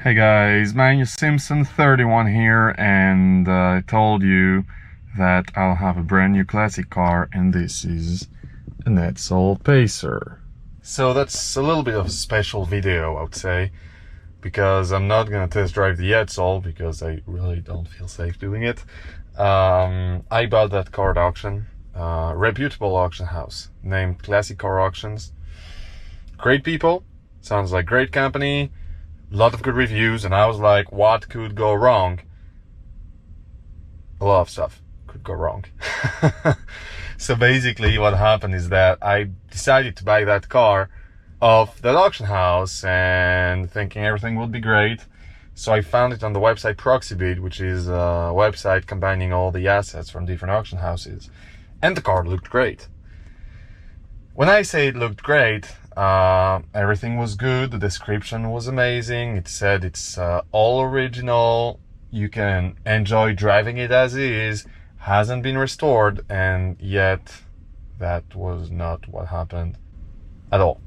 Hey guys, Manu Simpson 31 here, and I told you that I'll have a brand new classic car, and this is an Edsel Pacer. So that's a little bit of a special video, I would say, because I'm not gonna test drive the Edsel because I really don't feel safe doing it. I bought that car at auction, reputable auction house named Classic Car Auctions. Great people, sounds like great company. Lot of good reviews, and I was like, what could go wrong? A lot of stuff could go wrong. So basically what happened is that I decided to buy that car off that auction house and thinking everything would be great. So I found it on the website Proxybid, which is a website combining all the assets from different auction houses, and the car looked great. When I say it looked great, everything was good. The description was amazing. It said it's all original. You can enjoy driving it as is. Hasn't been restored, and yet that was not what happened at all.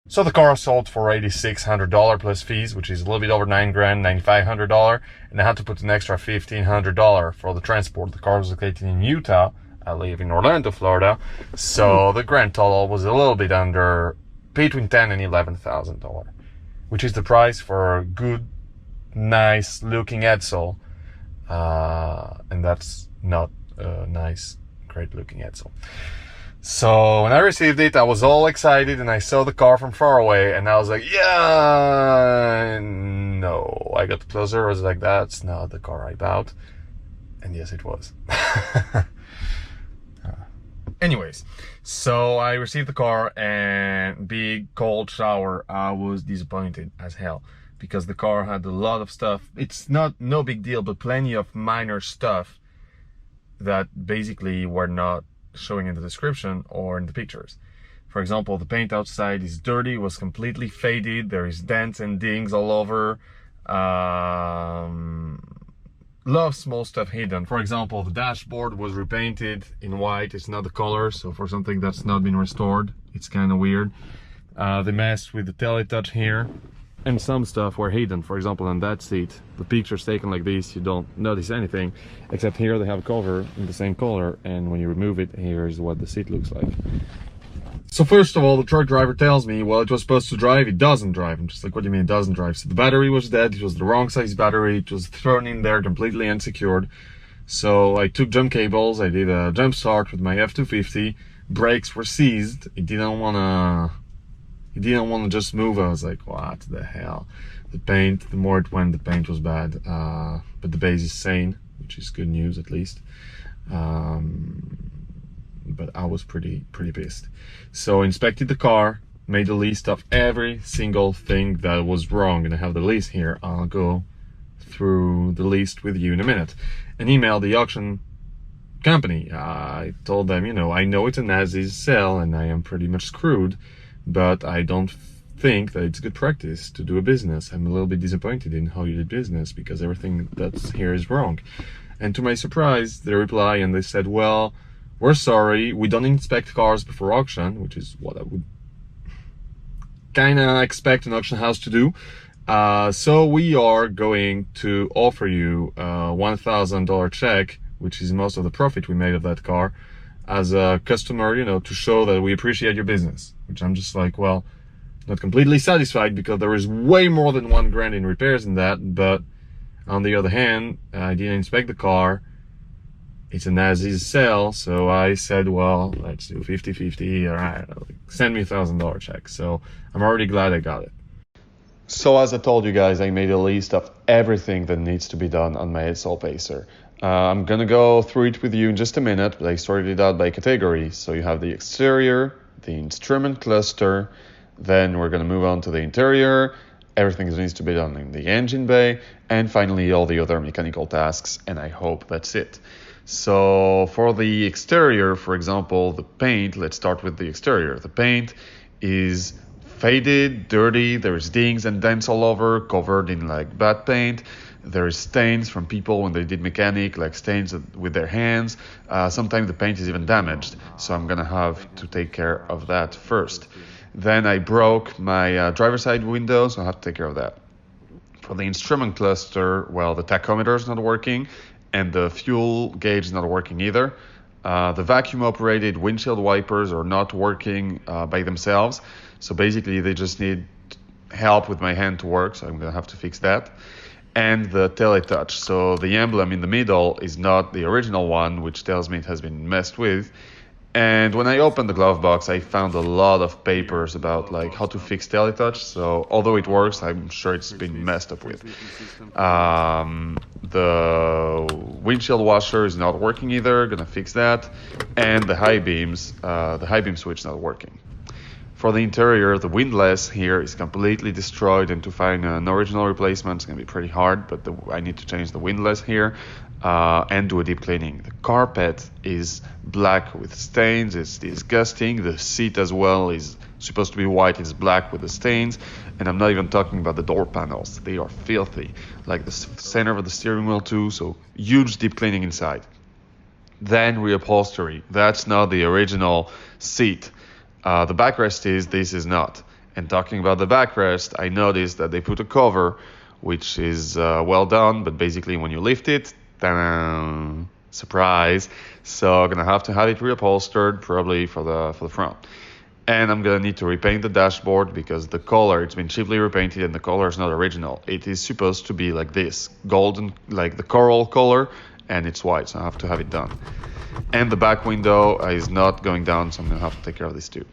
So the car sold for $8,600 plus fees, which is a little bit over $9 grand, $9,500, and I had to put an extra $1,500 for the transport. The car was located in Utah. I live in Orlando, Florida, so the grand total was a little bit under, between $10,000 and $11,000, which is the price for a good, nice looking Edsel, and that's not a nice, great looking Edsel. So when I received it, I was all excited, and I saw the car from far away, and I was like, yeah, no. I got closer, I was like, that's not the car I bought, and yes, it was. Anyways, so I received the car, and big cold shower. I was disappointed as hell because the car had a lot of stuff. It's no big deal, but plenty of minor stuff that basically were not showing in the description or in the pictures. For example, the paint outside is dirty, was completely faded. There is dents and dings all over. Lot of small stuff hidden. For example, the dashboard was repainted in white. It's not the color, so for something that's not been restored, it's kind of weird. They messed with the teletouch here, and some stuff were hidden. For example, on that seat, the picture's taken like this, you don't notice anything, except here they have a cover in the same color, and when you remove it, here is what the seat looks like. So first of all, the truck driver tells me, well, it was supposed to drive, it doesn't drive. I'm just like, what do you mean it doesn't drive? So the battery was dead, it was the wrong size battery, it was thrown in there completely unsecured. So I took jump cables, I did a jump start with my F250, brakes were seized, it didn't wanna just move. I was like, what the hell? The paint, the more it went, the paint was bad, but the base is sane, which is good news at least. But I was pretty pissed. So I inspected the car, made a list of every single thing that was wrong, and I have the list here. I'll go through the list with you in a minute. And emailed the auction company. I told them, you know, I know it's an as-is sale and I am pretty much screwed, but I don't think that it's good practice to do a business. I'm a little bit disappointed in how you did business because everything that's here is wrong. And to my surprise, they reply and they said, well, we're sorry, we don't inspect cars before auction, which is what I would kind of expect an auction house to do. So we are going to offer you a $1,000 check, which is most of the profit we made of that car, as a customer, you know, to show that we appreciate your business. Which I'm just like, well, not completely satisfied because there is way more than $1 grand in repairs in that. But on the other hand, I didn't inspect the car. It's an as-is sale, so I said, well, let's do 50-50, all right, send me $1,000 check. So I'm already glad I got it. So as I told you guys, I made a list of everything that needs to be done on my Edsel Pacer. I'm gonna go through it with you in just a minute, but I sorted it out by category. So you have the exterior, the instrument cluster, then we're gonna move on to the interior, everything that needs to be done in the engine bay, and finally all the other mechanical tasks, and I hope that's it. So for the exterior, for example, the paint, let's start with the exterior. The paint is faded, dirty, there's dings and dents all over, covered in like bad paint. There's stains from people when they did mechanic, like stains with their hands. Sometimes the paint is even damaged, so I'm gonna have to take care of that first. Then I broke my driver's side window, so I have to take care of that. For the instrument cluster, well, the tachometer is not working and the fuel gauge is not working either. The vacuum operated windshield wipers are not working by themselves. So basically they just need help with my hand to work. So I'm gonna have to fix that. And the teletouch. So the emblem in the middle is not the original one, which tells me it has been messed with. And when I opened the glove box, I found a lot of papers about like how to fix teletouch. So although it works, I'm sure it's been messed up with. The windshield washer is not working either. Gonna fix that. And the high beam switch not working. For the interior, the windlass here is completely destroyed, and to find an original replacement is going to be pretty hard, but I need to change the windlass here and do a deep cleaning. The carpet is black with stains, it's disgusting. The seat as well is supposed to be white, it's black with the stains, and I'm not even talking about the door panels. They are filthy, like the center of the steering wheel too, so huge deep cleaning inside. Then reupholstery, that's not the original seat. The backrest this is not. And talking about the backrest, I noticed that they put a cover, which is well done, but basically when you lift it, ta-da, surprise. So I'm gonna have to have it reupholstered, probably for the front. And I'm gonna need to repaint the dashboard because the color, it's been cheaply repainted and the color is not original. It is supposed to be like this, golden, like the coral color, and it's white, so I have to have it done. And the back window is not going down, so I'm gonna have to take care of this too.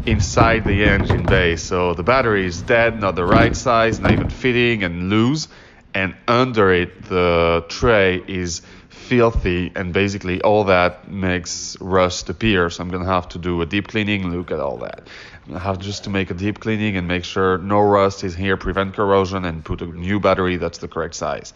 Inside the engine bay, so the battery is dead, not the right size, not even fitting and loose, and under it the tray is filthy, and basically all that makes rust appear. So I'm gonna have to do a deep cleaning, look at all that. I'm gonna have just to make a deep cleaning and make sure no rust is here, prevent corrosion, and put a new battery that's the correct size.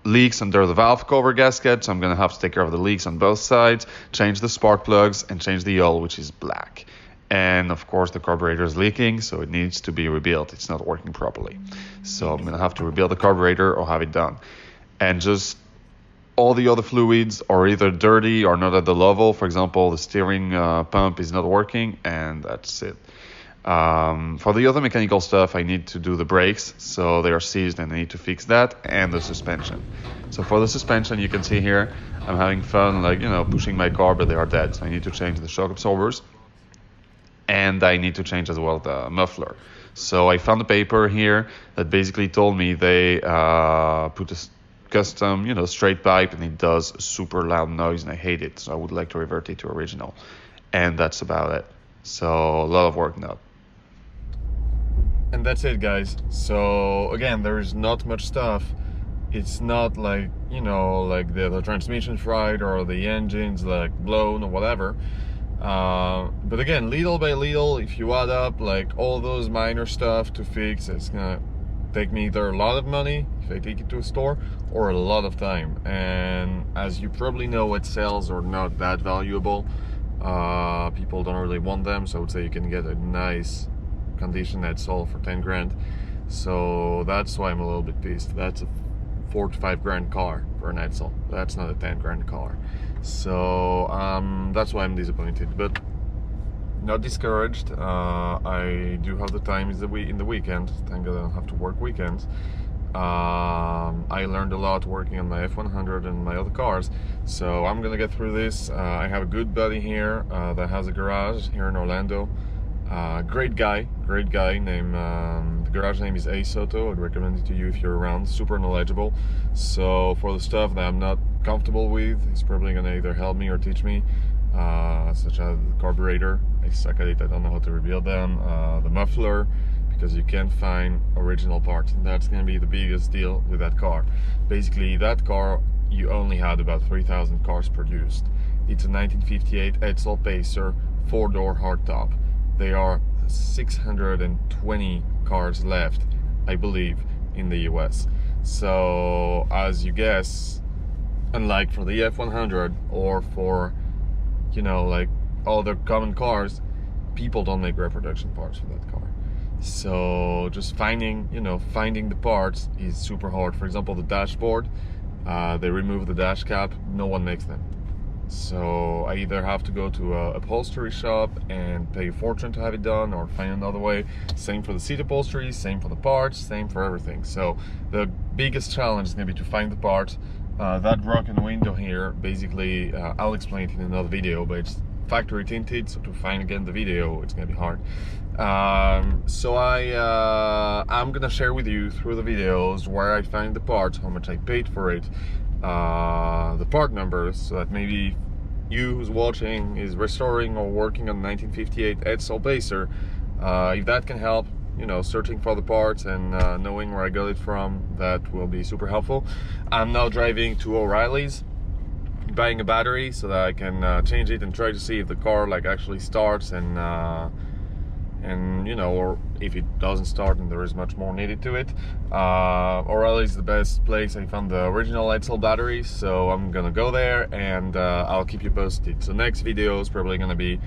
Leaks under the valve cover gasket, so I'm gonna have to take care of the leaks on both sides, change the spark plugs, and change the oil, which is black. And of course the carburetor is leaking, so it needs to be rebuilt. It's not working properly, so I'm gonna have to rebuild the carburetor or have it done. And just all the other fluids are either dirty or not at the level. For example, the steering pump is not working, and that's it. For the other mechanical stuff, I need to do the brakes, so they are seized and I need to fix that, and the suspension. So for the suspension, you can see here, I'm having fun, like, pushing my car, but they are dead. So I need to change the shock absorbers, and I need to change as well the muffler. So I found a paper here that basically told me they put a custom, straight pipe, and it does a super loud noise, and I hate it. So I would like to revert it to original, and that's about it. So a lot of work now. And that's it, guys. So again, there's not much stuff. It's not like, like the transmission's fried or the engine's like blown or whatever. But again, little by little, if you add up like all those minor stuff to fix, it's gonna take me either a lot of money if I take it to a store, or a lot of time. And as you probably know, Edsels are not that valuable. People don't really want them, so I would say you can get a nice condition Edsel for 10 grand. So that's why I'm a little bit pissed. That's a 4 to 5 grand car for an Edsel. That's not a 10 grand car. So that's why I'm disappointed, but not discouraged. I do have the time in the weekend. Thank God I don't have to work weekends. I learned a lot working on my F100 and my other cars, so I'm gonna get through this. I have a good buddy here that has a garage here in Orlando. Great guy named, the garage name is Soto. I'd recommend it to you if you're around. Super knowledgeable. So for the stuff that I'm not comfortable with, he's probably gonna either help me or teach me, such as the carburetor. I suck at it, I don't know how to rebuild them. The muffler, because you can't find original parts, and that's going to be the biggest deal with that car. Basically, that car, you only had about 3,000 cars produced. It's a 1958 Edsel Pacer 4-door hardtop. There are 620 cars left, I believe, in the US. So as you guess, unlike for the F100 or for, like other common cars, people don't make reproduction parts for that car. So just finding the parts is super hard. For example, the dashboard, they remove the dash cap, no one makes them. So I either have to go to a upholstery shop and pay a fortune to have it done, or find another way. Same for the seat upholstery, same for the parts, same for everything. So the biggest challenge is going to be to find the part. That broken window here, basically, I'll explain it in another video, but it's factory tinted, so to find again the video, it's going to be hard. So I'm gonna share with you through the videos where I find the parts, how much I paid for it, the part numbers, so that maybe you who's watching is restoring or working on 1958 Edsel Pacer. If that can help, you know, searching for the parts and knowing where I got it from, that will be super helpful. I'm now driving to O'Reilly's, buying a battery so that I can change it and try to see if the car like actually starts, and you know, or if it doesn't start and there is much more needed to it. O'Reilly's the best place. I found the original Edsel batteries, so I'm gonna go there, and I'll keep you posted. So next video is probably gonna be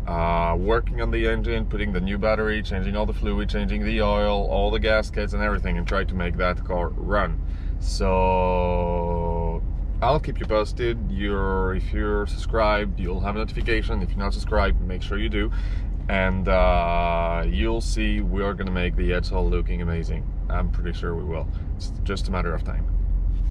working on the engine, putting the new battery, changing all the fluid, changing the oil, all the gaskets and everything, and try to make that car run. So I'll keep you posted. If you're subscribed, you'll have a notification. If you're not subscribed, make sure you do. And you'll see we are going to make the Edsel looking amazing. I'm pretty sure we will. It's just a matter of time.